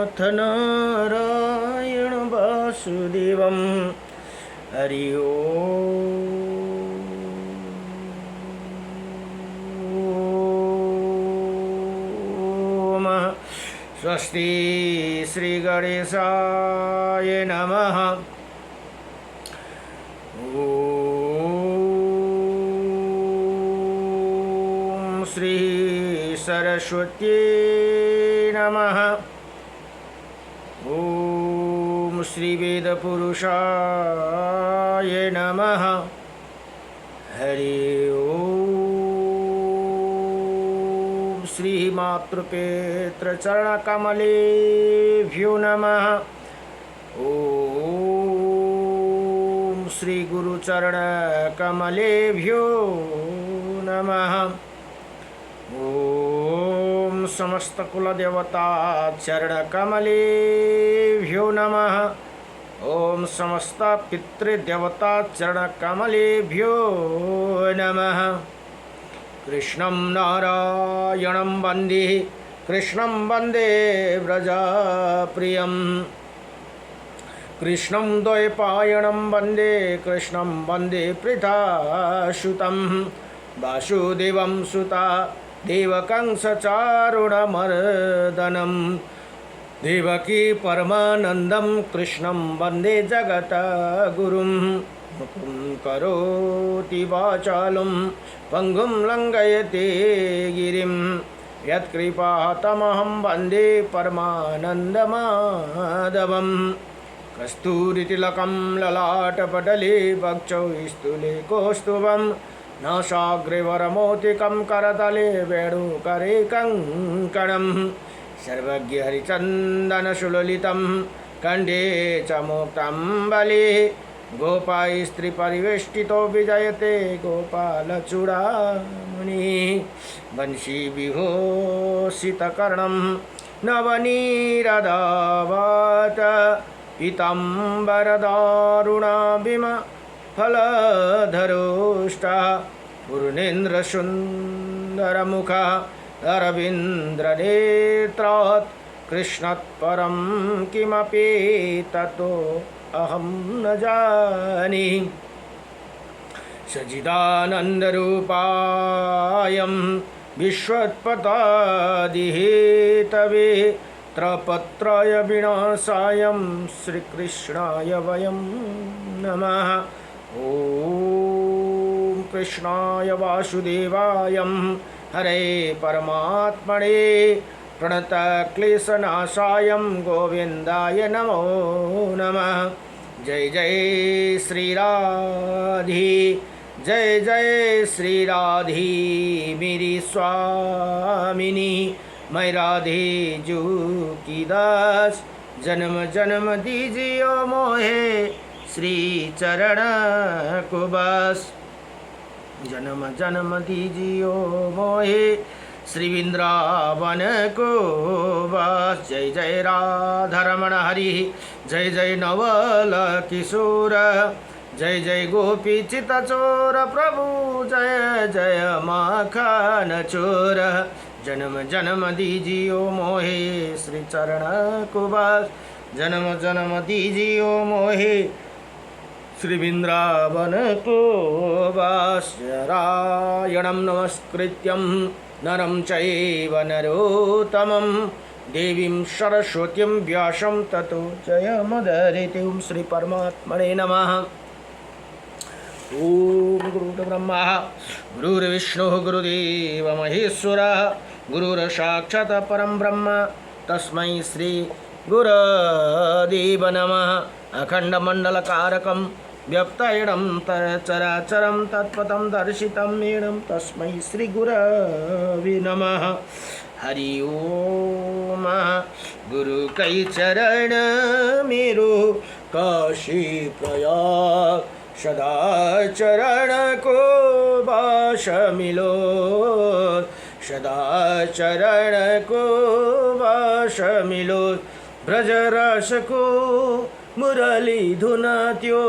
नाथ नारायण वासुदेवं हरि ओम। स्वस्ति श्री गणेशाय नमः। ओम श्री सरस्वती नमः। ओम श्री वेद पुरुषाय नमः। हरि ओम श्री मातृपेत्र चरण कमलेभ्यो नमः। ओम श्री गुरुचरण कमलेभ्यो नमः। ओम समस्त कुल देवता चरण कमलेभ्यो नमः। ओम समस्त पितृदेवता चरण कमलेभ्यो नमः। कृष्णं नारायणं वन्दे कृष्णं वन्दे व्रजप्रियं। कृष्णं द्वैपायनं वन्दे कृष्णं वन्दे पृथासुतं। वासुदेवं सुता देवकं सचारुणमर्दनं। देवकी परमानन्दं कृष्णं वन्दे जगद्गुरुं। मुखं करोति वाचालं पङ्गुं लङ्घयते गिरिं। यत्कृपातमहं वन्दे परमानन्दमाधवं। कस्तूरितिलकं ललाटपटले वक्षौ स्थूले कौस्तुभं। नासाग्रे वरमौक्तिकं करतले वेणुकरे कङ्कणं। सर्वज्ञ हरिचन्दनसुललितं कण्ठे च मुक्ताम्बले। गोपास्त्रीपरिवेष्टितो विजयते गोपालचूडामणि। वंशीविभूषितकर्णं नवनीरदावत। पीताम्बरदारुणाभिमफलधरोष्टा। पूर्णेन्द्रसुन्दरमुखः अरविन्द्रनेत्रात्। कृष्णात् परं किमपि ततो अहं न जाने। सच्चिदानन्दरूपायं विश्वोत्पत्यादिहेतवे। त्रयपत्राय विनाशायं श्रीकृष्णाय वयं नमः। ॐ कृष्णाय वासुदेवाय हरे परमात्मने प्रणतक्लेशनाशाय गोविन्दाय नमो नमः। जय जय श्री राधे जय जय श्री राधे मेरी स्वामिनी। मैं राधे जू की दास। जन्म जन्म दीजियो मोहे श्री चरण को बस। जन्म जन्म दीजियो मोहे श्री वृंदावन को बस। जय जय राधारमण हरि जय जय नवल किशोर। जय जय गोपी चितचोर प्रभु जय जय माखन चोर। जन्म जन्म दीजियो मोहे श्री चरण को बस। जन्म जन्म दीजियो मोहे श्री वृंदावन को बस। नारायणं नमस्कृत्यं नरं चैव नरोत्तमं। देवीं सरस्वतीं व्यासं ततो जयमुदीरयेत्। ओं श्री परमात्मने नमः। ओम गुरुर्ब्रह्मा गुरुर्विष्णुः गुरुदेव महेश्वरः। गुरुर्साक्षात् परं ब्रह्म तस्मै श्री गुरुदेव नमः। अखण्डमण्डलकारकं व्यक्तयेनं चराचरं तत्पदं दर्शितं येनं तस्मै श्री गुरवे नमः। हरि ओम। गुरु कै चरण मेरो काशी प्रयाग। सदा चरण को बास मिलो। सदा चरण को बास मिलो। ब्रज रस को मुरली धुन त्यो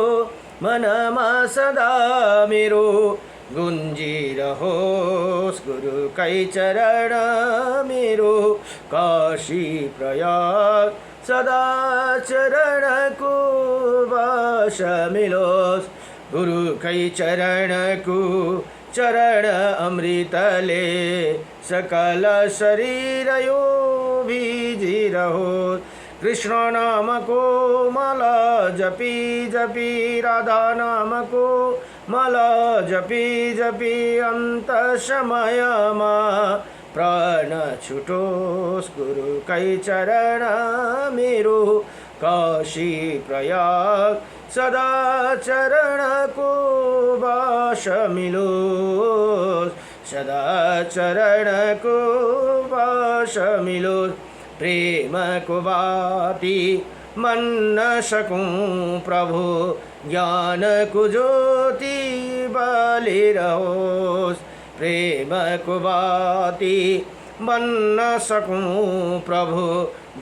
मनमा सदा मेरो। गुंजी रहोस् गुरु कै चरण मेरो काशी प्रयाग सदा चरण को वास मिलोस् गुरु कै चरण को चरण अमृतले सकल शरीर यो भिजी रहोस् कृष्ण नाम को माला जपी जपी राधा नाम को माला जपी जपी अंत समयमा प्राण छुटोस् गुरु कै चरण मेरो काशी प्रयाग सदा चरण को वास मिलोस् सदा चरण को वास मिलोस् प्रेम को बाती मन न सकूं प्रभु ज्ञान को ज्योति बाले रहोस् प्रेम को बाती मन न सकूं प्रभु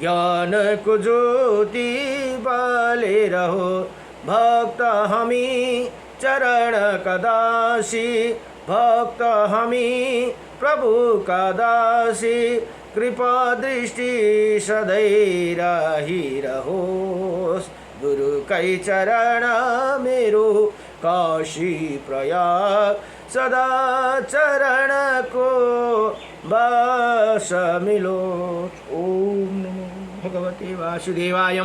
ज्ञान को ज्योति बाले रहो भक्त हमी चरण का दासी भक्त हमी प्रभु का दासी कृपा दृष्टि सदै रही रहोस् गुरु कै चरण मेरो काशी प्रयाग सदा चरण को वास मिलोस्। ओम नमो भगवते वासुदेवाय।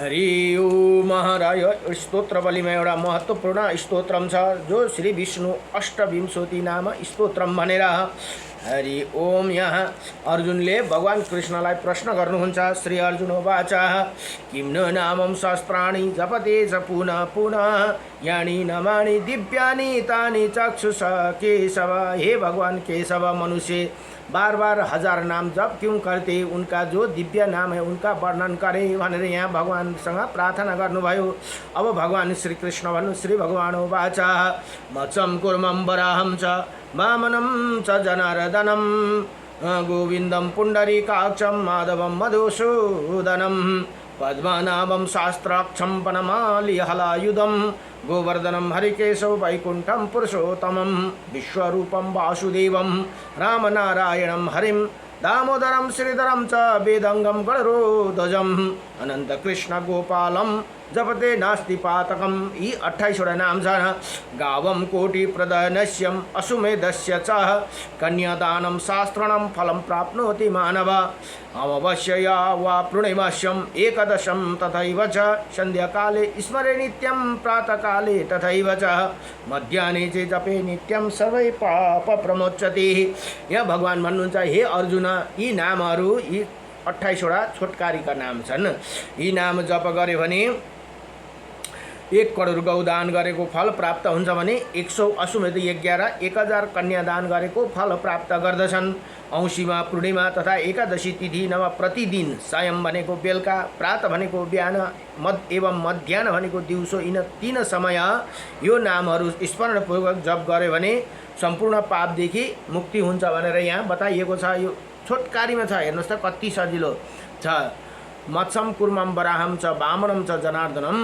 हरि ओम। महाराज स्तोत्र में एउटा महत्त्वपूर्ण स्तोत्रम छ जो श्री विष्णु अष्टविंशति नाम स्तोत्रम भनेर। हरि ओम। यहाँ अर्जुनले भगवान कृष्णलाई प्रश्न गर्नुहुन्छ। श्री अर्जुन उवाच किं न नामं शास्त्राणि जपते च पुनः पुनः यानि नामानि दिव्यानि तानि चक्षुषा केशव। हे भगवान केशव, मनुष्य बार बार हजार नाम जप क्यों करते, उनका जो दिव्य नाम है उनका वर्णन करे भनेर यहाँ भगवानसँग प्रार्थना गर्नुभयो। अब भगवान श्री कृष्ण भन्नु श्री भगवान उवाच मत्सं कुर्मं वराहं च वामनं च जनार्दनं गोविन्दं पुण्डरीकाक्षं माधवं मधुसूदनं पद्मनाभं शास्त्राक्षं वनमालिहलायुधं गोवर्धनं हरिकेशव वैकुण्ठं पुरुषोत्तमं विश्वरूपं वासुदेवं रामनारायणं हरिं दामोदरं श्रीधरं च वेदंगं गणरोध्वजं अनन्तकृष्ण गोपालं जपते नास्ति पातकम। यी 28 नाम छन्। गावं कोटि प्रदनस्यम अश्वमेधस्य च कन्यादानं शास्त्रणं फलं प्राप्नोति मानव अमावास्यया वा पूर्णिमास्यम् एकदशं तथैव च सन्ध्याकाले स्मरे नित्यं प्रातःकाले तथैव च मध्याह्ने च जपे नित्यं सबै पाप प्रमोच्यते। यहाँ भगवान भन्नुहुन्छ हे अर्जुन, यी नामहरू यी 28 छोटकारीका नाम छन्। यी नाम जप गरे भने 1 करोड गौदान गरेको फल प्राप्त हुन्छ भने 100 अश्वमेध यज्ञ र 1000 कन्यादान गरेको फल प्राप्त गर्दछन्। औँसीमा पूर्णिमा तथा एकादशी तिथि नव प्रतिदिन सायं भनेको बेलुका, प्रात भनेको बिहान एवं मध्याह्न भनेको दिउँसो, यिन 3 समय यो नामहरू स्मरणपूर्वक जप गर्यो भने सम्पूर्ण पापदेखि मुक्ति हुन्छ भनेर यहाँ बताइएको छ। यो छोटकारीमा छ, हेर्नुहोस् त कति सजिलो छ। मत्सं कुर्मं वराहं च वामनं च जनार्दनं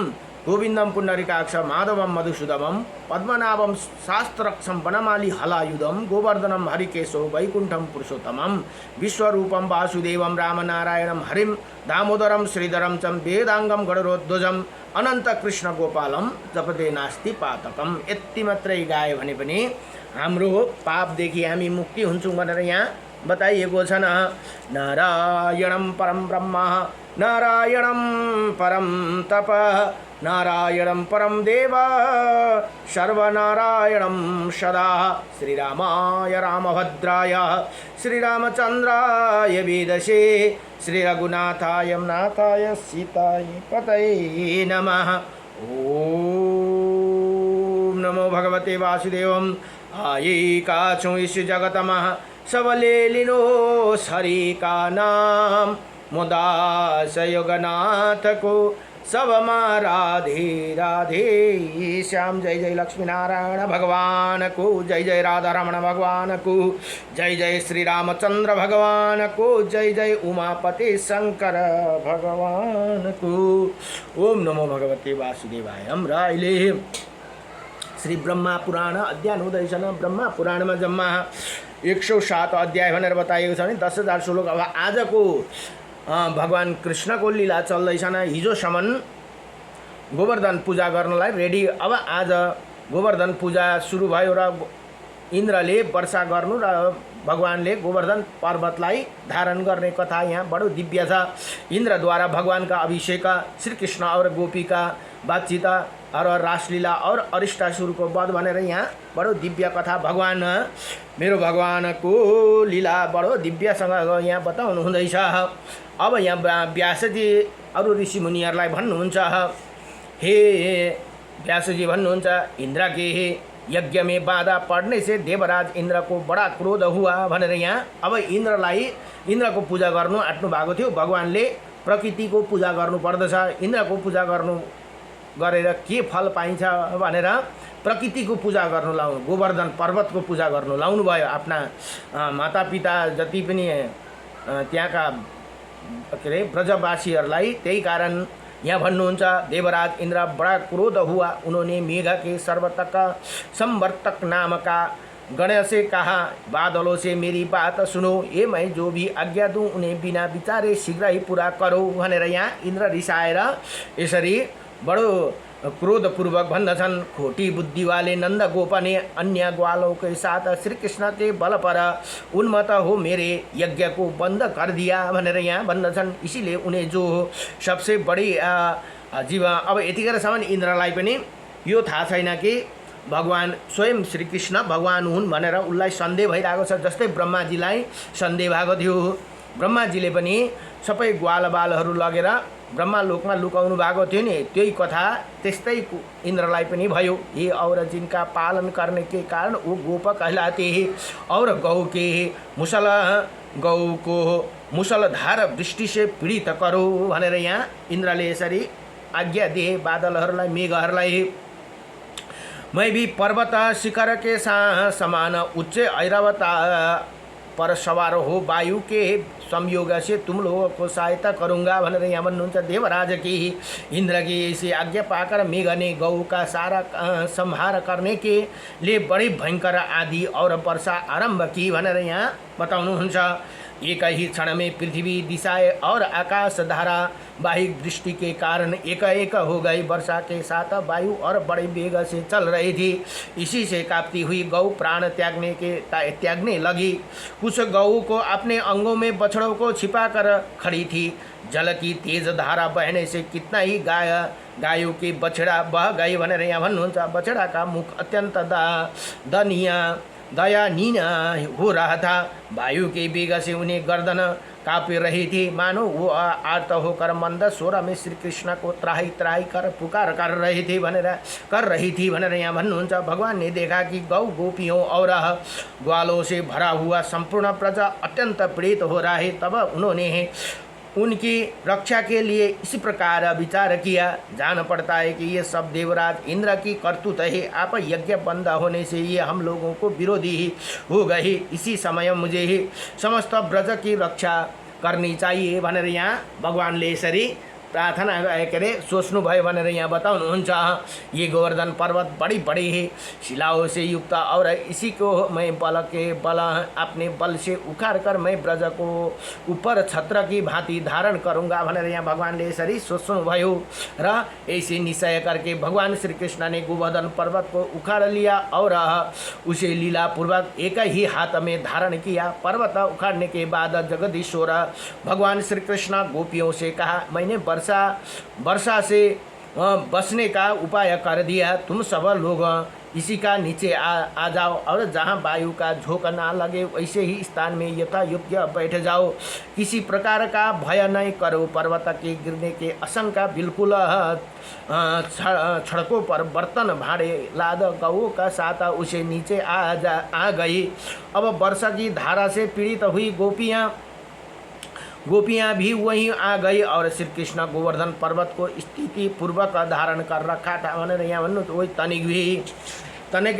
गोविन्दं पुण्डरीकाक्ष माधवं मधुसूदनं पद्मनाभं शास्त्रक्षं वनमाली हलायुधं गोवर्धनं हरिकेशव वैकुण्ठं पुरुषोत्तमं विश्वरूपं वासुदेवं रामनारायणं हरिं दामोदरं श्रीधरं च वेदांगं गणरोध्वजं अनंत कृष्ण गोपालं जपते नास्ति पातकम। यति मात्रै गायो भने पनि हाम्रो पापदेखि हामी मुक्ति हुन्छौँ भनेर यहाँ बताइएको छ। नारायणं परम ब्रह्म नारायणं परम तप नारायणं परम देव सर्वनारायणं सदा श्रीरामाय रामभद्राय श्रीरामचन्द्राय वेदसे श्रीरघुनाथाय नाथाय सीताय पतये नमः। ओम नमो भगवते वासुदेवं आये काछुं इस जगतमः सबले लिनो हरि का नाम मुदास योगनाथ को सब राधे राधे श्याम। जय जय लक्ष्मी नारायण भगवान को, जय जय राधा रमण भगवान को, जय जय श्री रामचंद्र भगवान को, जय जय उमापति शंकर भगवान को। ओम नमो भगवते वासुदेवाय। र अहिले श्री ब्रह्मा पुराण अध्ययन हुँदैछ। ब्रह्मा पुराणमा जम्मा 107 अध्याय भनेर बताइएको छ भने 10,000 श्लोक। अब आजको भगवान कृष्णको लीला चल्दैछन्। हिजोसम्म गोवर्धन पूजा गर्नलाई रेडी। अब आज गोवर्धन पूजा सुरु भयो र इन्द्रले वर्षा गर्नु र भगवानले गोवर्धन पर्वतलाई धारण गर्ने कथा यहाँ बडो दिव्य छ। इन्द्रद्वारा भगवानका अभिषेक, श्री कृष्ण और गोपी का बातचीत और रासलीला और अरिष्टासुरको वध भनेर यहाँ बडो दिव्य कथा। भगवान मेरो भगवानको लीला बडो दिव्यसँग यहाँ बताउनु हुँदैछ। अब यहाँ व्यासजी अरू ऋषि मुनिहरूलाई भन्नुहुन्छ, हे व्यासजी भन्नुहुन्छ, इंद्र के यज्ञ में बाधा पड़ने से देवराज इंद्र को बड़ा क्रोध हुआ भनेर यहाँ अब इन्द्रको पूजा गर्नु आट्नु भएको थियो। भगवानले प्रकृतिको पूजा गर्नु पर्दछ। इन्द्रको पूजा गर्नु गरेर के फल पाइन्छ भनेर प्रकृतिको पूजा गर्नु लाउनु, गोवर्धन पर्वतको पूजा गर्नु लाउनु भयो। आफ्ना मातापिता जति पनि त्यहाँका के अरे ब्रजवासीहरूलाई। त्यही कारण यहाँ भन्नुहुन्छ, देवराज इंद्र बड़ा क्रोध हुआ, उन्होंने मेघ के सर्वतक संवर्तक नाम का गण से कहा, बादलों से मेरी बात सुनो, ये मैं जो भी आज्ञा दूँ उन्हें बिना विचारे शीघ्र ही पूरा करो भनेर यहाँ इन्द्र रिसाएर यसरी बडो क्रोधपूर्वक भन्दछन्। खोटी बुद्धि वाले नंद गोप ने अन्य ग्वालों के साथ श्री कृष्ण के बल पर उन्मत्त हो मेरे यज्ञ को बंद कर दिया भनेर यहाँ भन्दछन्। इसीलिए उन्हें जो सबसे बड़ी जीव। अब यतिखेरसम्म इन्द्रलाई पनि यो थाहा छैन कि भगवान स्वयं श्री कृष्ण भगवान हुन् भनेर उनलाई सन्देह भइरहेको छ। जस्तै ब्रह्माजीलाई सन्देह भएको थियो। ब्रह्माजीले पनि सबै ग्वालबालहरू लगेर ब्रह्मालोकमा लुकाउनु भएको थियो नि, त्यही कथा त्यस्तै इन्द्रलाई पनि भयो। ये और जिनका पालन करने के कारण वो गोप कहलाते हैं और गौ को मुसलधार वृष्टि से पीडित करो भनेर यहाँ इन्द्रले यसरी आज्ञा दिए बादलहरूलाई, मेघहरूलाई। मैं भी पर्वत शिखर के समान उच्च ऐरावत पर सवार हो वायु के संयोग से तुम लोगों को सहायता करूँगा भनेर यहाँ भन्नुहुन्छ। देवराज की इंद्र की ऐसी आज्ञा पाकर मेघ ने गौ का सारा संहार करने के लिए बड़ी भयंकर आदि और वर्षा आरंभ की भनेर यहाँ बताउनुहुन्छ। एक ही क्षण में पृथ्वी दिशाएं और आकाश धारा वाहिक दृष्टि के कारण एक हो गई। वर्षा के साथ वायु और बड़े वेग से चल रही थी। इसी से कांपती हुई गौ प्राण त्यागने लगी। कुछ गौ को अपने अंगों में बछड़ों को छिपा कर खड़ी थी। जल की तेज धारा बहने से कितना ही गायों के बछड़ा बह गई भनेर यहाँ भन्नुहुन्छ। बछड़ा का मुख अत्यंत दयानीय हो रहा था। वायु के वेग से उन्हें गर्दन काँप रही थी, मानो वो आर्त होकर मंद स्वर में श्री कृष्ण को त्राही त्राही कर पुकार कर रही थी भनेर यहाँ भन्नुहुन्छ। भगवान ने देखा कि गौ गोपियों और ग्वालों से भरा हुआ संपूर्ण प्रजा अत्यंत पीड़ित हो रहा है। तब उन्होंने उनकी रक्षा के लिए इसी प्रकार विचार किया। जान पड़ता है कि ये सब देवराज इंद्र की करतूत है। आप यज्ञ बंद होने से ये हम लोगों को विरोधी ही हो गए। इसी समय मुझे ही समस्त ब्रज की रक्षा करनी चाहिए भनेर यहाँ भगवानले यसरी प्रार्थना के अरे सोच्नुभयो भनेर यहाँ बताउनुहुन्छ। ये गोवर्धन पर्वत बड़ी बड़ी है, शिलाओं से युक्त, और इसी को मैं बल अपने बल से उखाड़ कर मैं ब्रज को ऊपर छत्र की भांति धारण करूँगा भनेर यहाँ भगवानले यसरी सोच्नुभयो। र ऐसे निश्चय करके भगवान श्री कृष्ण ने गोवर्धन पर्वत को उखाड़ लिया और उसे लीलापूर्वक एक ही हाथ में धारण किया। पर्वत उखाड़ने के बाद जगदीश्वर भगवान श्री कृष्ण गोपियों से कहा, मैंने वर्षा से बचने का उपाय कर दिया। तुम सब लोग इसी का नीचे आ जाओ और जहाँ वायु का झोंका ना लगे वैसे ही स्थान में यथा योग्य बैठ जाओ। किसी प्रकार का भय नहीं करो। पर्वत के गिरने के आशंका बिल्कुल सड़कों पर बर्तन भाड़े लाद गऊ का साथ उसे नीचे आ गई। अब वर्षा की धारा से पीड़ित हुई गोपियाँ भी वहीं आ गई और श्री कृष्ण गोवर्धन पर्वत को स्थिति पूर्वक धारण कर रखा था भनेर यहाँ भन्नु। वही तनिक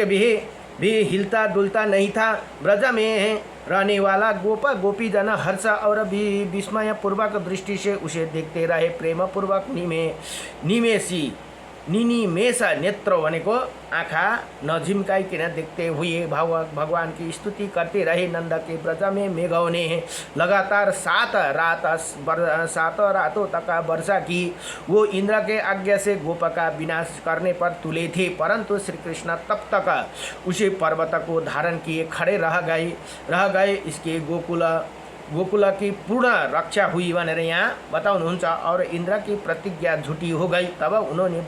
भी हिलता डुलता नहीं था। ब्रज में रहने वाला गोपी जन हर्ष और विस्मय पूर्वक दृष्टि से उसे देखते रहे। प्रेम पूर्वक निनिमेष नेत्र भनेको आँखा नझिम्काइकन देखते हुए भगवान की स्तुति करते रहे। नंद के ब्रज में मेघों ने लगातार 7 रातों तक वर्षा की। वो इंद्र के आज्ञा से गोप का विनाश करने पर तुले थे, परंतु श्री कृष्ण तब तक उसी पर्वत को धारण किए खड़े रह गए। इसके गोकुल की पूर्ण रक्षा हुई भनेर यहाँ बताउनुहुन्छ। और इंद्र की प्रतिज्ञा झूठी हो गई। तब उन्होंने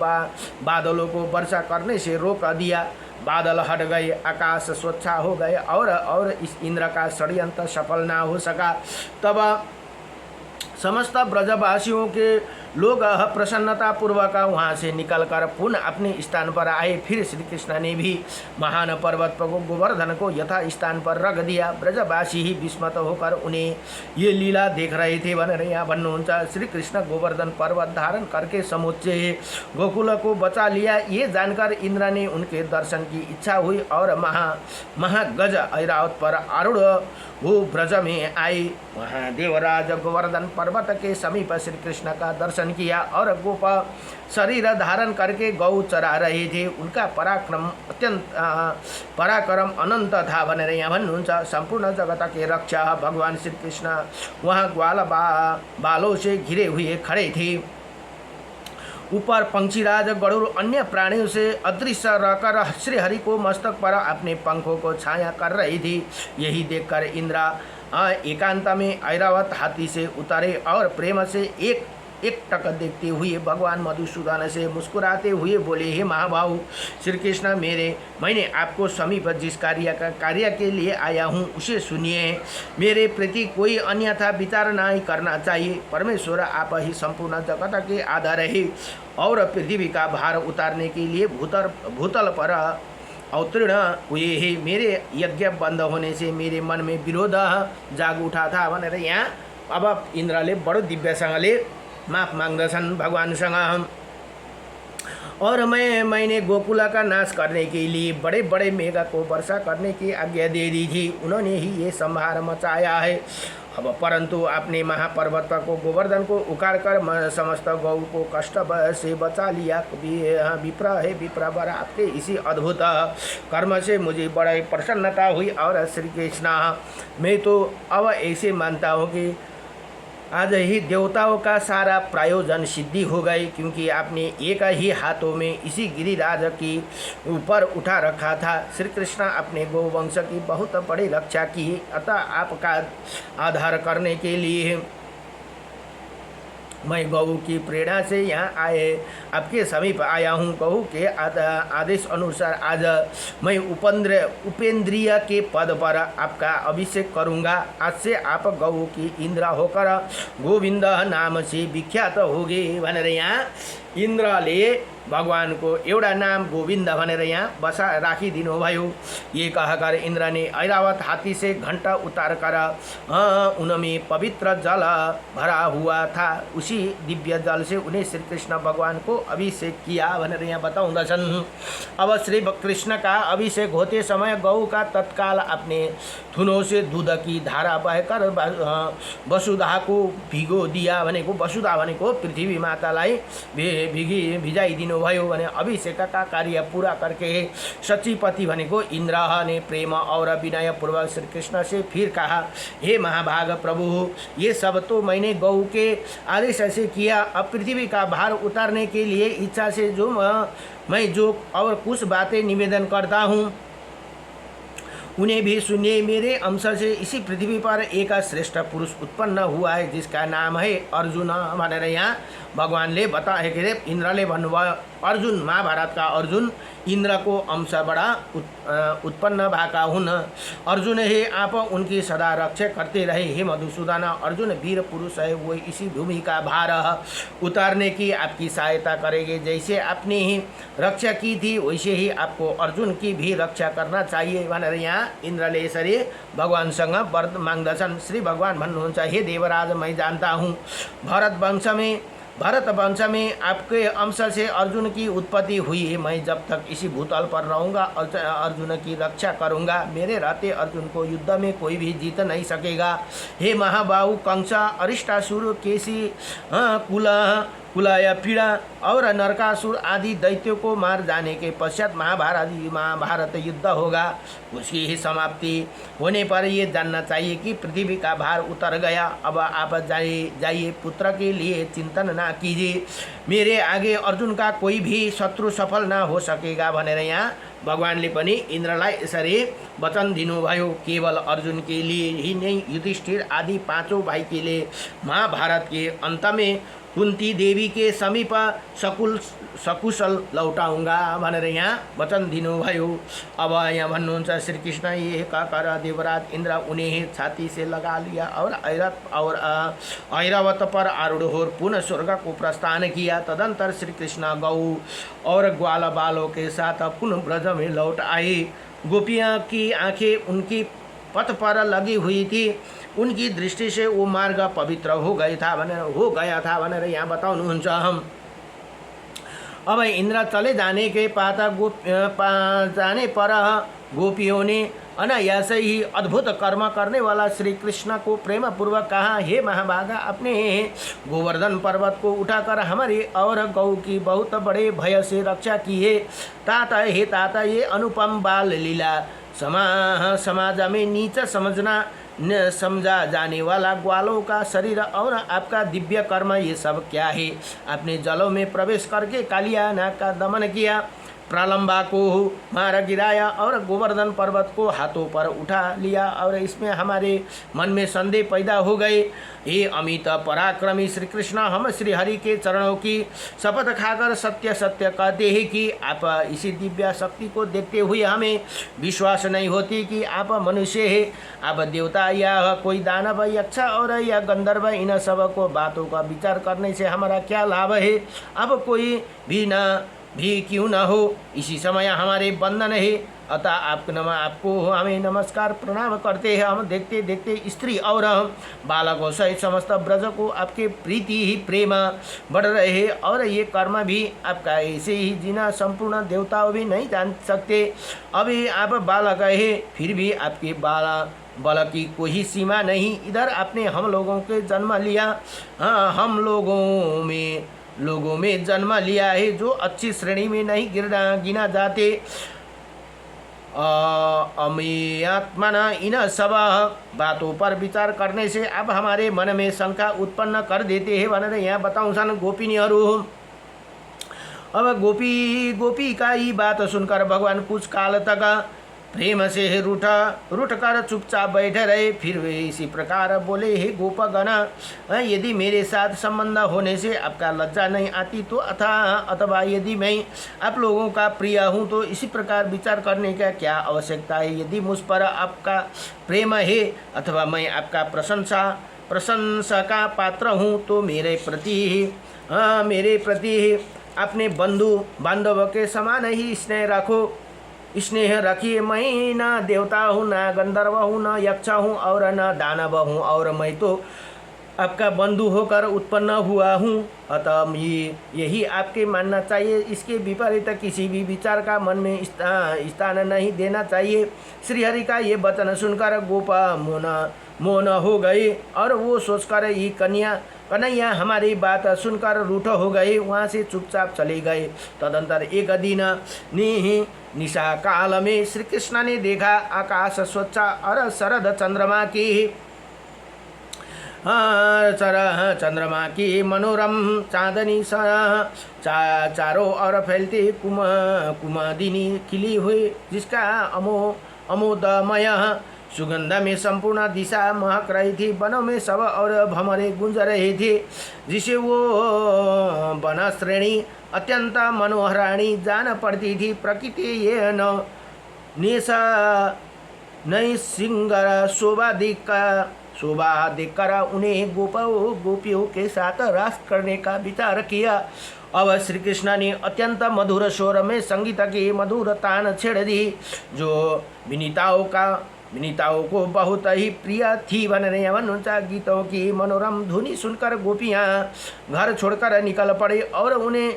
बादलों को वर्षा करने से रोक दिया। बादल हट गए, आकाश स्वच्छ हो गए और इस इंद्र का षड्यंत्र सफल ना हो सका। तब समस्त ब्रजवासियों के लोग प्रसन्नता पूर्वक वहाँ से निकलकर पुनः अपने स्थान पर आए। फिर श्री कृष्ण ने भी महान पर्वत पर गोवर्धन को यथा स्थान पर रख दिया। ब्रजवासी ही विस्मत होकर उन्हें ये लीला देख रहे थे भनेर यहाँ भन्नुहुन्छ। श्री कृष्ण गोवर्धन पर्वत धारण करके समुच्चय गोकुल को बचा लिया। ये जानकर इंद्र ने उनके दर्शन की इच्छा हुई और महागज ऐरावत पर आरूढ़ वो ब्रज में आए। वहाँ देवराज गोवर्धन पर्वत के समीप श्री कृष्ण का दर्शन किया और गोप शरीर धारण करके गौ चरा रहे थे। उनका पराक्रम अनंत था भनेर यहाँ भन्नुहुन्छ। संपूर्ण जगत के रक्षा भगवान श्री कृष्ण वहाँ ग्वाल बालों से घिरे हुए खड़े थे। ऊपर पंक्षीराज गरुड़ अन्य प्राणियों से अदृश्य रहकर श्री हरि को मस्तक पर अपने पंखों को छाया कर रही थी। यही देखकर इंद्र एकांत में ऐरावत हाथी से उतरे और प्रेम से एक टक देखते हुए भगवान मधुसूदन से मुस्कुराते हुए बोले, हे महाभाव श्री कृष्ण, मैंने आपको समीप जिस कार्य के लिए आया हूँ उसे सुनिए। मेरे प्रति कोई अन्यथा विचार नहीं करना चाहिए। परमेश्वर आप ही संपूर्ण जगत के आधार है और पृथ्वी का भार उतारने के लिए भूतल पर अवतीर्ण हुए हैं। मेरे यज्ञ बंद होने से मेरे मन में विरोध जाग उठा था भनेर यहाँ अब इन्द्रले बडो दिव्यसँगले माफ माग्दछन् भगवानसँग। और मैंने गोकुला का नाश करने के लिए बड़े बड़े मेघ को वर्षा करने की आज्ञा दे दी थी। उन्होंने ही ये संहार मचाया है। अब परंतु आपने महापर्वत को गोवर्धन को उखाड़ कर समस्त गौ को कष्ट से बचा लिया। विप्र वर आपके इसी अद्भुत कर्म से मुझे बड़ी प्रसन्नता हुई। और श्री कृष्ण, मैं तो अब ऐसे मानता हूँ कि आज ही देवताओं का सारा प्रयोजन सिद्धि हो गई, क्योंकि आपने एक ही हाथों में इसी गिरिराज की ऊपर उठा रखा था। श्री कृष्ण अपने गोवंश की बहुत बड़ी रक्षा की, अतः आपका आधार करने के लिए मैं गौ की प्रेरणा से यहाँ आपके समीप आया हूँ। गौ के आदेश अनुसार आज मैं उपेंद्रिय के पद पर आपका अभिषेक करूँगा। आज से आप गौ की इंद्र होकर गोविंद नाम से विख्यात होगे भनेर यहाँ इन्द्रले भगवान को एउटा नाम गोविंद भनेर यहाँ राखिदिनु भयो। ये कहकर इंद्र ने ऐरावत हाथी से घंटा उतार कर उनमें पवित्र जल भरा हुआ था। उसी दिव्य जल से उन्हें श्री कृष्ण भगवान को अभिषेक किया भनेर यहाँ बताउँदछन्। अब श्री कृष्ण का अभिषेक होते समय गौ का तत्काल अपने थुनों से दूध की धारा बहकर वसुधा को भिगो दिया। भनेको वसुधा भनेको पृथ्वी मातालाई भिजाइदिनु भयो भने अभिषेक का कार्य पूरा करके सचिपति भनेको इंद्र ने प्रेम और विनय पूर्वक श्री कृष्ण से फिर कहा, हे महाभाग प्रभु, ये सब तो मैंने गौ के आदेश से किया। अब पृथ्वी का भार उतारने के लिए इच्छा से मैं जो और कुछ बातें निवेदन करता हूँ उन्हें भी सुनिए। मेरे अंश से इसी पृथ्वी पर एक श्रेष्ठ पुरुष उत्पन्न हुआ है जिसका नाम है अर्जुन भनेर यहाँ भगवानले बताए कि इन्द्रले भन्नुभयो अर्जुन, महाभारत का अर्जुन इंद्र को अंशबाट उत्पन्न भएका हुन्। अर्जुन हे आप उनकी सदा रक्षा करते रहे। हे मधुसूदन, अर्जुन वीर पुरुष है, वो इसी भूमि का भार उतारने की आपकी सहायता करेंगे। जैसे आपने ही रक्षा की थी वैसे ही आपको अर्जुन की भी रक्षा करना चाहिए भनेर यहाँ इन्द्रले यसरी भगवानसँग वर माग्दछन्। श्री भगवान भन्नुहुन्छ, हे देवराज, मैं जानता हूँ भरत वंश में आपके अंश से अर्जुन की उत्पत्ति हुई है। मैं जब तक इसी भूतल पर रहूँगा अर्जुन की रक्षा करूँगा। मेरे रहते अर्जुन को युद्ध में कोई भी जीत नहीं सकेगा। हे महाबाहु कंस, अरिष्टासुर, केसी, कुल, कुलाय पीड़ा और नरकासुर आदि दैत्यों को मार जाने के पश्चात महाभारत युद्ध होगा। उसकी ही समाप्ति होने पर ये जानना चाहिए कि पृथ्वी का भार उतर गया। अब आप जाइए, पुत्र के लिए चिंतन ना कीजिए। मेरे आगे अर्जुन का कोई भी शत्रु सफल ना हो सकेगा भनेर यहाँ भगवानले पनि इन्द्रलाई यसरी वचन दिनुभयो। केवल अर्जुन के लिए ही नहीं, युधिष्ठिर आदि पांचों भाई के लिए महाभारत के अंत में कुंती देवी के समीप सकुशल लौटाऊंगा भनेर यहाँ वचन दिनुभयो। अब यहाँ भन्नुहुन्छ श्री कृष्ण ये कर देवराज इंद्र उन्हें छाती से लगा लिया और ऐरावत पर आरूढ़ हो पुनः स्वर्ग को प्रस्थान किया। तदंतर श्री कृष्ण गौ और ग्वाल बालों के साथ पुनः ब्रज में लौट आए। गोपियाँ की आंखें उनकी पथ पर लगी हुई थी, उनकी दृष्टि से वो मार्ग पवित्र हो गया था भनेर यहाँ बताउनुहुन्छ। हम अब इंद्र चले जाने के जाने पर गोपियों ने अनायास ही अद्भुत कर्म करने वाला श्री कृष्ण को प्रेम पूर्वक कहा, हे महाभागा, अपने गोवर्धन पर्वत को उठाकर हमारी और गौ की बहुत बड़े भय से रक्षा की है। ताता, हे ताता, ये अनुपम बाल लीला समाज में नीचा समझा जाने वाला ग्वालों का शरीर और आपका दिव्य कर्म, ये सब क्या है? आपने जलों में प्रवेश करके कालिया नाग का दमन किया, प्रलंबा को मार गिराया और गोवर्धन पर्वत को हाथों पर उठा लिया और इसमें हमारे मन में संदेह पैदा हो गए। हे अमित पराक्रमी श्री कृष्ण, हम श्री हरि के चरणों की शपथ खाकर सत्य सत्य कहते हैं कि आप इसी दिव्य शक्ति को देखते हुए हमें विश्वास नहीं होती कि आप मनुष्य है, आप देवता या कोई दानव, यक्ष और या गंधर्व। इन सब को बातों का विचार करने से हमारा क्या लाभ है? अब कोई भी क्यों न हो, इसी समय हमारे बंधन है, अतः आपको हमें नमस्कार प्रणाम करते हैं। हम देखते देखते स्त्री और बालकों सहित समस्त ब्रज को आपके प्रीति ही प्रेम बढ़ रहे हैं और ये कर्म भी आपका ऐसे ही जीना संपूर्ण देवताओं भी नहीं जान सकते। अभी आप बालक है, फिर भी आपके बल की कोई सीमा नहीं। इधर आपने हम लोगों के जन्म लिया, हाँ, हम लोगों में जन्म लिया है जो अच्छी श्रेणी में नहीं गिना जाते। अमेयात्मना, इन सब बातों पर विचार करने से अब हमारे मन में शंका उत्पन्न कर देते हैं भनेर यहाँ बताउँछन् गोपिनीहरू। अब गोपी का ये बात सुनकर भगवान कुछ काल तक प्रेम से रूठ कर चुपचाप बैठे रहे। फिर वे इसी प्रकार बोले, हे गोपगण, यदि मेरे साथ संबंध होने से आपका लज्जा नहीं आती तो अथवा यदि मैं आप लोगों का प्रिय हूँ तो इसी प्रकार विचार करने का क्या आवश्यकता है? यदि मुझ पर आपका प्रेम है अथवा मैं आपका प्रशंसा का पात्र हूँ तो मेरे प्रति अपने बंधु बांधव के समान ही स्नेह रखिए। मैं न देवता हूँ, न गंधर्व हूँ, न यक्ष हूँ और न दानव हूँ, और मैं तो आपका बंधु होकर उत्पन्न हुआ हूँ। अतः यही आपके मानना चाहिए। इसके विपरीत किसी भी विचार का मन में स्थान नहीं देना चाहिए। श्रीहरि का ये वचन सुनकर गोपा मौन हो गए और वो सोचकर ये कन्हैया हमारी बात सुनकर रूठ हो गए, वहाँ से चुपचाप चले गए। तदंतर एक दिन निशा काल में श्री कृष्ण ने देखा आकाश स्वच्छ और शरद चंद्रमा की मनोरम चांदनी चारों ओर फैलती कुमुदिनी खिली हुई, जिसका अमोदमय सुगंध में संपूर्ण दिशा महक रही थी। वनों में सब और भंवरे गूंज रहे थे, जिसे वो वन श्रेणी अत्यंत मनोहराणी जान पड़ती थी। प्रकृति ये नैसिंगर शोभा देखकर उन्हें गोपियों के साथ रास करने का विचार किया। अब श्री कृष्ण ने अत्यंत मधुर स्वर में संगीत की मधुर तान छेड़ दी, जो विनीताओं को बहुत ही प्रिय थी। भन्नुहुन्छ गीतों की मनोरम धुनी सुनकर गोपियाँ घर छोड़कर निकल पड़े और उन्हें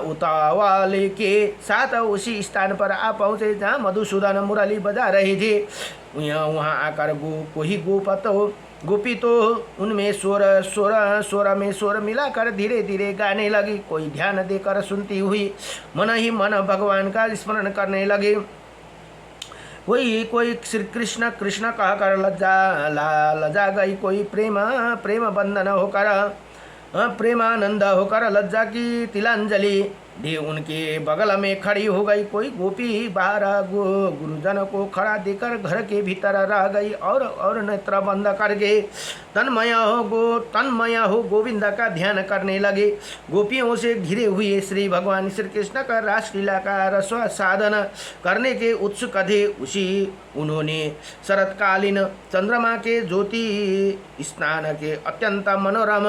उतावले के साथ उसी स्थान पर आ पहुँचे जहाँ मधुसूदन मुरली बजा रहे थे। वहाँ आकर कोई गोप तो गोपी तो उनमें स्वर स्वर स्वर में स्वर मिलाकर धीरे धीरे गाने लगी। कोई ध्यान देकर सुनती हुई मन ही मन भगवान का स्मरण करने लगे। कोई श्री कृष्ण कृष्ण कहकर लजा गई, कोई प्रेम प्रेम बंधन होकर प्रेमानंद होकर लज्जा की तिलांजलि दी उनके बगल में खड़ी हो गई। कोई गोपी बाहर गुरुजन को खड़ा देकर घर के भीतर रह गई और नेत्र बंद करके तन्मय हो गोविंद का ध्यान करने लगे। गोपियों से घिरे हुए श्री भगवान श्री कृष्ण का रासलीला का रस साधन करने के उत्सुक थे। उसी उन्होंने शरतकालीन चंद्रमा के ज्योति स्नान के अत्यंत मनोरम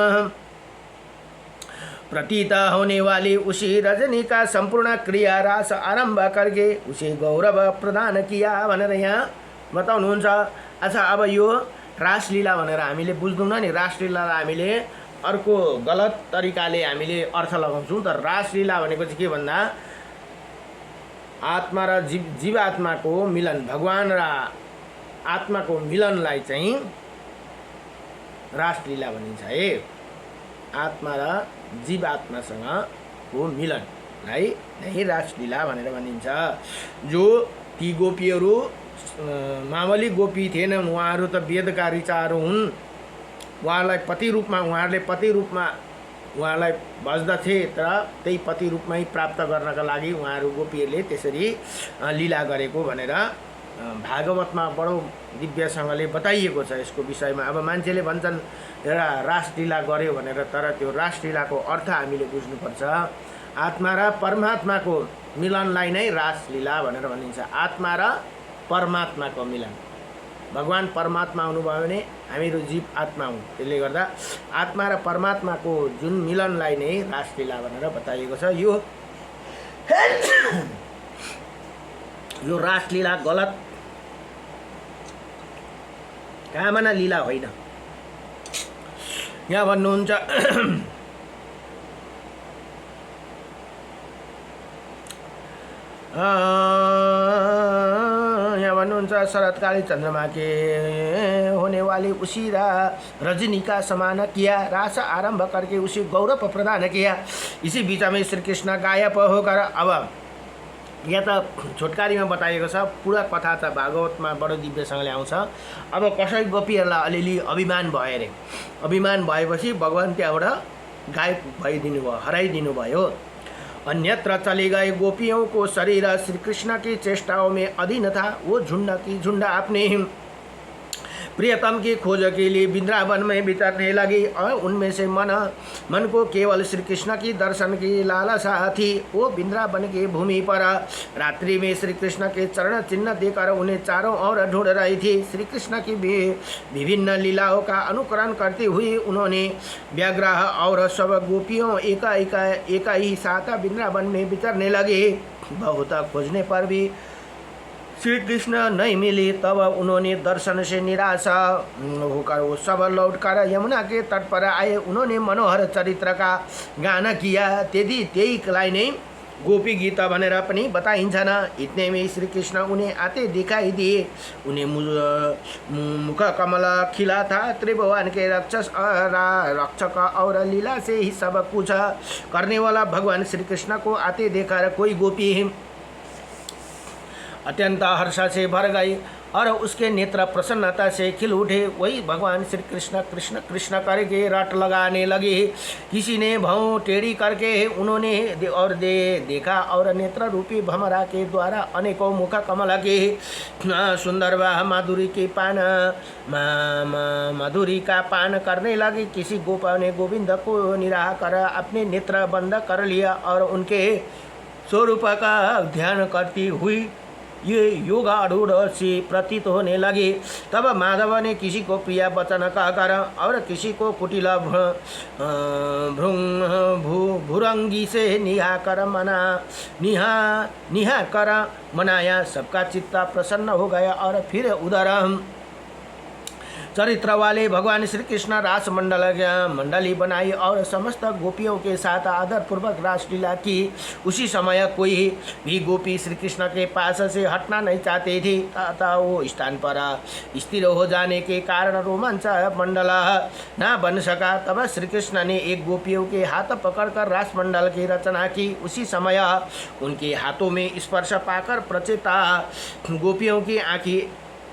प्रतीत होने वाली उसी रजनी का संपूर्ण क्रिया रास आरंभ करके उसे गौरव प्रदान किया भनेर यहाँ बताउनुहुन्छ। अच्छा, अब यो रासलीला भनेर हामीले बुझ्दैनौँ नि। रासलीलालाई हामीले अर्को गलत तरिकाले हामीले अर्थ लगाउँछौँ। तर रासलीला भनेको चाहिँ के भन्दा आत्मा र जीवात्माको मिलन, भगवान र आत्माको मिलनलाई चाहिँ रासलीला भनिन्छ है। आत्मा र जीवात्मासँग को मिलनलाई नै रासलीला भनेर भनिन्छ। जो ती गोपीहरू मामूली गोपी थिएनन्, उहाँहरू त वेदका ऋचाहरू हुन्। उहाँहरूले पति रूपमा उहाँलाई भज्दथे, तर त्यही पति रूपमै प्राप्त गर्नका लागि उहाँहरू गोपीहरूले त्यसरी लीला गरेको भनेर भागवतमा बडो दिव्यसँगले बताइएको छ यसको विषयमा। अब मान्छेले भन्छन् एउटा रासलीला गर्यो भनेर, तर त्यो रासलीलाको अर्थ हामीले बुझ्नुपर्छ। आत्मा र परमात्माको मिलनलाई नै रासलीला भनेर भनिन्छ। आत्मा र परमात्माको मिलन, भगवान परमात्मा हुनुभयो भने हामीहरू जीव आत्मा हुँ। त्यसले गर्दा आत्मा र परमात्माको जुन मिलनलाई नै रासलीला भनेर बताइएको छ। यो रासलीला गलत कामना लीला होइन। यहाँ भन्नुहुन्छ शरतकालीन चंद्रमा के होने वाली उसी रजनी का समान किया, रास आरंभ करके उसी गौरव प्रदान किया। इसी बीच में श्री कृष्ण गायब होकर, अब यहाँ त छोटकारीमा बताइएको छ, पुरा कथा त भागवतमा बडो दिव्यसँगले आउँछ। अब कसै गोपीहरूलाई अलिअलि अभिमान भयो अरे। अभिमान भएपछि भगवान त्यहाँबाट गायब भइदिनु भयो, हराइदिनु भयो। अन्यत्र चले गए गोपियों को शरीर श्री कृष्ण की चेष्टाओं में अधीन था। वो झुंड की झुंड अपने प्रियतम की खोज के लिए वृंदावन में बिताने लगी और उनमें से मन को केवल श्री कृष्ण की दर्शन की लालसा थी। वो वृंदावन की भूमि पर रात्रि में श्री कृष्ण के चरण चिन्ह देकर उन्हें चारों ओर ढूंढ रही थी। श्री कृष्ण की विभिन्न लीलाओं का अनुकरण करती हुई उन्होंने व्याग्रह और सब गोपियों एक ही साथ वृंदावन में विचरने लगे। बहुत खोजने पर भी श्री कृष्ण नहीं मिली। तब उन्होंने दर्शन से निराश होकर वो सब लौटकर यमुना के तट पर आए। उन्होंने मनोहर चरित्र का गाना किया। त्यहीलाई नै गोपी गीत भनेर पनि बताइन्छ न। इतने में श्री कृष्ण उन्हें आते दिखाई दिए। उन्हें मुख कमल खिला था। त्रिभुवन के रक्षक और लीला से ही सब कुछ करने वाला भगवान श्री कृष्ण को आते देखकर कोई गोपी अत्यंत हर्ष से भर गई और उसके नेत्र प्रसन्नता से खिल उठे। वही भगवान श्री कृष्ण कृष्ण कृष्ण करके रट लगाने लगे। किसी ने भौं टेढ़ी करके उन्होंने देखा और नेत्र रूपी भमरा के द्वारा अनेकों मुख कमल के सुंदर माधुरी के माधुरी का पान करने लगे। किसी गोपा ने गोविंद को निराह कर अपने नेत्र बंद कर लिया और उनके स्वरूप का ध्यान करती हुई ये योगारूढ़ से प्रतीत होने लगे। तब माधव ने किसी को प्रिया वचन कहकर और किसी को कुटिल भुरंगी से निहा कर मनाया। सबका चित्त प्रसन्न हो गया और फिर उधर चरित्र वाले भगवान श्री कृष्ण रास मंडली बनाई और समस्त गोपियों के साथ आदर पूर्वक रासलीला की। उसी समय कोई भी गोपी श्री कृष्ण के पास से हटना नहीं चाहते थे तथा वो स्थान पर स्थिर हो जाने के कारण रोमांच मंडल न बन सका। तब श्री कृष्ण ने एक गोपियों के हाथ पकड़कर रास मंडल की रचना की। उसी समय उनके हाथों में स्पर्श पाकर प्रचेता गोपियों की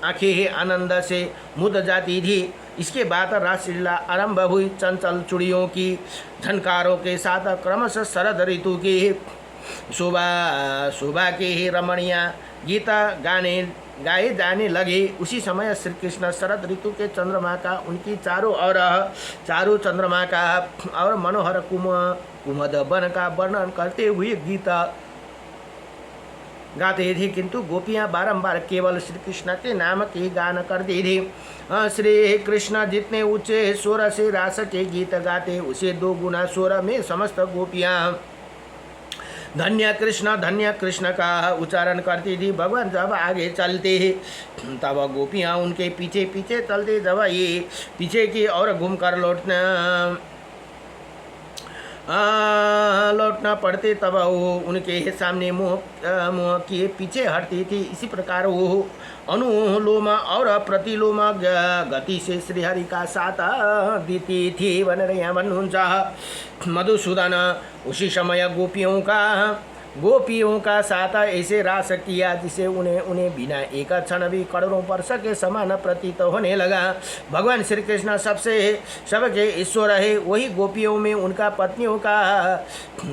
आंखें आनंद से मुद जाती थी। इसके बाद रासलीला आरंभ हुई। चंचल चूड़ियों की झनकारों के साथ क्रमशः शरद ऋतु की शोभा के ही रमणीय गीत गाए जाने लगे। उसी समय श्री कृष्ण शरद ऋतु के चंद्रमा का उनकी चारों चंद्रमा का और मनोहर कुमद वन का वर्णन करते हुए गीत गाते थे, किंतु गोपियाँ बारंबार केवल श्री कृष्ण के नाम के गान करती थी। श्री कृष्ण जितने ऊंचे स्वर से रास के गीत गाते उसे 2 गुना स्वर में समस्त गोपियाँ धन्य कृष्ण का उच्चारण करती थी। भगवान जब आगे चलते तब गोपियाँ उनके पीछे पीछे चलते। जब ये पीछे की ओर घूमकर लौटना पड़ते तब वो उनके सामने मुँह किए पीछे हटती थी। इसी प्रकार वो अनुलोम और प्रतिलोम गति से श्रीहरि का साथ देती थी। भन्नुहुन्छ मधुसूदन उसी समय गोपियों का साथ ऐसे रास किया जिसे उन्हें बिना एक क्षण भी करोड़ों वर्ष के समान प्रतीत होने लगा। भगवान श्री कृष्ण सबके ईश्वर है। वही गोपियों में उनका पत्नियों का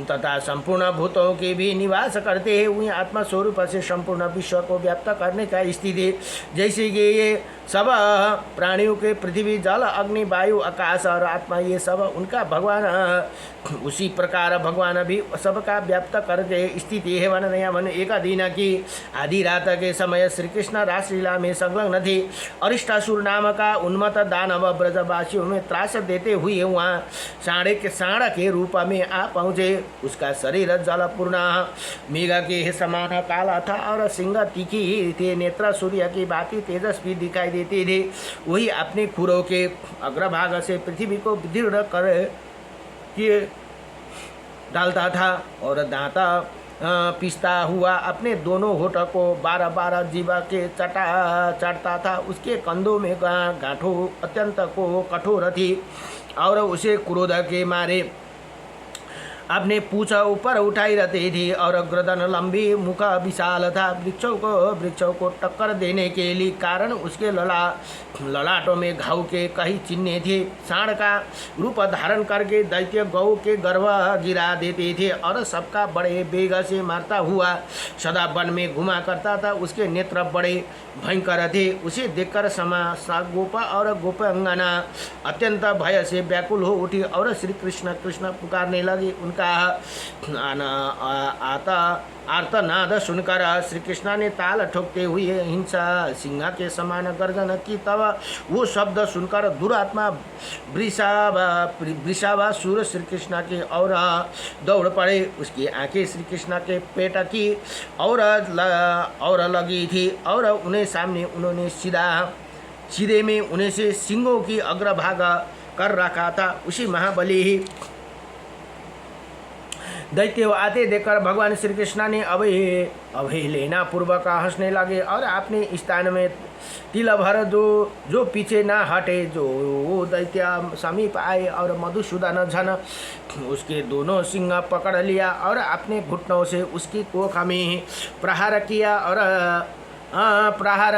तथा संपूर्ण भूतों के भी निवास करते हैं। उन्हें आत्मा स्वरूप से संपूर्ण विश्व को व्याप्त करने का स्थिति जैसे कि ये सब प्राणियों के पृथ्वी जल अग्नि वायु आकाश और आत्मा ये सब उनका भगवान, उसी प्रकार भगवान भी सबका व्याप्त करके स्थिति है। वन एक दिन की आधी रात के समय श्री कृष्ण रासलीला में संलग्न थे। अरिष्टासुर नाम का उन्मत्त दानव ब्रजवासियों में त्रास देते हुए वहाँ सांड के रूप में आ पहुँचे। उसका शरीर जलपूर्ण मेघ के समान काला था और सिंह तीखी थे। नेत्र सूर्य की भांति तेजस्वी दिखाई देते थे। वही अपने खुरों के अग्रभाग से पृथ्वी को दृढ़ कर किए डालता था और दांता पिसता हुआ अपने दोनों होठ को 12 जीवा के चटता था। उसके कंधों में गांठों अत्यंत कठोर थी और उसे क्रोध के मारे अपने पूछ ऊपर उठाई रहते थे और गर्दन लंबी, मुख विशाल था। वृक्षों को टक्कर देने के लिए कारण उसके ललाटों में घाव के कई चिन्ह थे। सांड का रूप धारण करके दैत्य गौ के गर्भ गिरा देते थे और सबका बड़े वेग से मारता हुआ सदा वन में घुमा करता था। उसके नेत्र बड़े भयंकर थे। उसे देखकर गोपा और गोपांगना अत्यंत भय से व्याकुल हो उठी और श्री कृष्ण कृष्ण पुकारने लगे। उनका आर्तनाद सुनकर श्री कृष्ण ने ताल ठोकते हुए हिंसा सिंह के समान गर्जन की। तब वो शब्द सुनकर दुरात्मा वृषावासुर श्री कृष्ण के और दौड़ पड़े। उसकी आंखें श्री कृष्ण के पेट की और लगी थी और उन्होंने सीधे में उन्हें से सिंहों की अग्रभाग कर रखा था। उसी महाबली दैत्य आते देखकर भगवान श्री कृष्ण ने अवहेलना पूर्वक हंसने लगे और अपने स्थान में तिल भर जो पीछे ना हटे। जो दैत्य समीप आए और मधुसूदन झन उसके दोनों सिंह पकड़ लिया और अपने घुटनों से उसकी कोख में प्रहार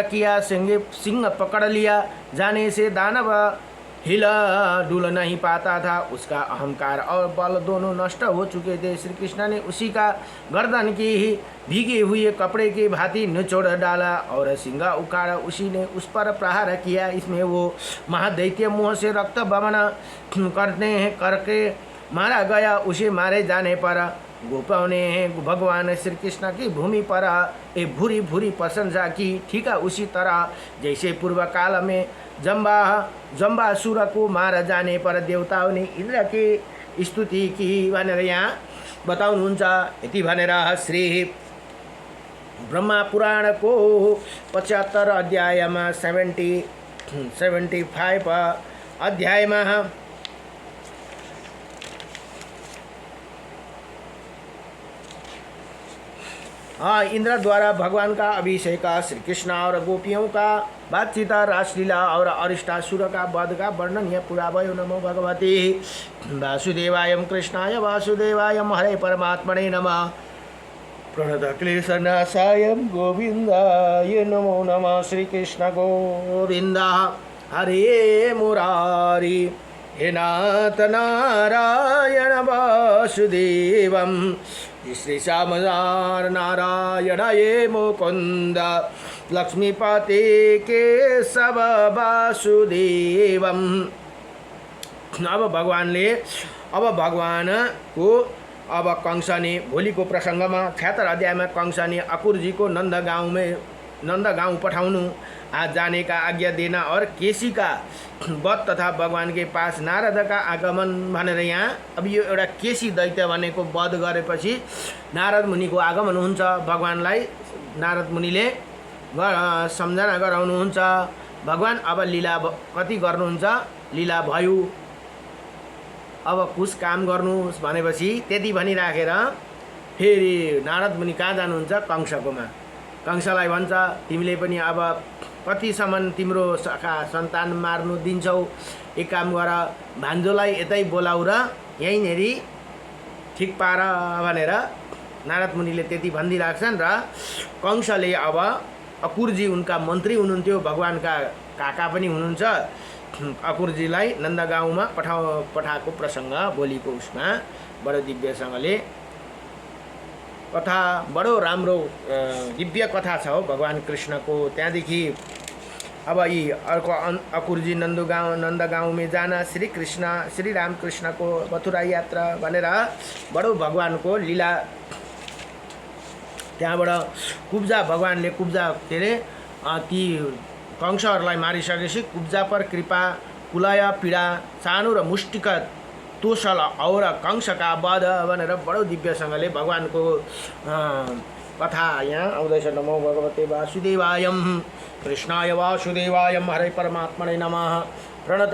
किया। सिंह पकड़ लिया जाने से दानव हिला डुल नहीं पाता था। उसका अहंकार और बल दोनों नष्ट हो चुके थे। श्री कृष्ण ने उसी का गर्दन की ही भीगे हुए कपड़े की भांति निचोड़ डाला और सिंह उखाड़ा उसी ने उस पर प्रहार किया। इसमें वो महादैत्य मुँह से रक्त बमन करके मारा गया। उसे मारे जाने पर गोपों ने भगवान श्री कृष्ण की भूमि पर एक भूरी प्रशंसा की। ठीक है, उसी तरह जैसे पूर्व काल में जम्बासुर को मार जाने पर देवताओं ने इंद्र की स्तुति की भनेर यहाँ बताउनुहुन्छ। यति भनेर श्री ब्रह्मा पुराण को 75 अध्याय में 70 75 अध्यायमा इंद्र द्वारा भगवान का अभिषेक, श्री कृष्ण और गोपियों का बातचीत, रासलीला और अरिष्टासुर का वध का वर्णन यह पूरा भयो। नमो भगवते वासुदेवाय कृष्णाय वासुदेवाय हरे परमात्मने नमः। प्रणतक्लेशनाशाय गोविंदाय नमो नमः। श्री कृष्ण गोविंद हरे मुरारी हे नाथ नारायण वासुदेवं श्री श्यामदार नारायण ये मुकुंद लक्ष्मीपते केशव वासुदेवम। अब भगवानको अब कंस ने भोलिको प्रसङ्गमा 76 अध्यायमा कंस ने अकुर जी को नंदगांव पठाउनु, आज जाने का आज्ञा देना और केसी का वध तथा भगवान के पास नारद का आगमन भनेर यहाँ अब यो एउटा केसी दैत्य भनेको वध गरेपछि नारद मुनिको आगमन हुन्छ। भगवानलाई नारद मुनिले सम्झना गराउनुहुन्छ। भगवान अब लीला कति गर्नुहुन्छ, लीला भयो, अब कुछ काम गर्नुहोस् भनेपछि त्यति भनिराखेर फेरि नारद मुनि कहाँ जानुहुन्छ, कंसकोमा। कंसलाई भन्छ तिमीले पनि अब कतिसम्म तिम्रो सन्तान मार्नु दिन्छौ, एक काम गर भान्जोलाई यतै बोलाउ र यहीँनेरि ठिक पार भनेर नारद मुनिले त्यति भनिदिइराख्छन्। र कंसले अब अकुरजी उनका मन्त्री हुनुहुन्थ्यो, भगवानका काका पनि हुनुहुन्छ, अकुरजीलाई नन्दगाउँमा पठाएको प्रसङ्ग भोलिको उसमा बडो दिव्यसँगले कथा, बडो राम्रो दिव्य कथा छ हो भगवान कृष्णको। त्यहाँदेखि अब यी अर्को अकुरजी नन्दगाउँ में जाना श्री राम कृष्ण को मथुरा यात्रा भनेर बडो भगवानको लीला। त्यहाँबाट कुब्जा भगवानले कुब्जा के अरे ती कंसहरूलाई मारिसकेपछि कुब्जा पर कृपा कुलय पीडा सानो र मुष्टिक तोसल और कंसका वध भनेर बडो दिव्यसँगले भगवानको कथा यहाँ आउँदैछ। नमो भगवते वासुदेवाय कृष्णाय वासुदेवाय हरे परमात्मने नमः। प्रणत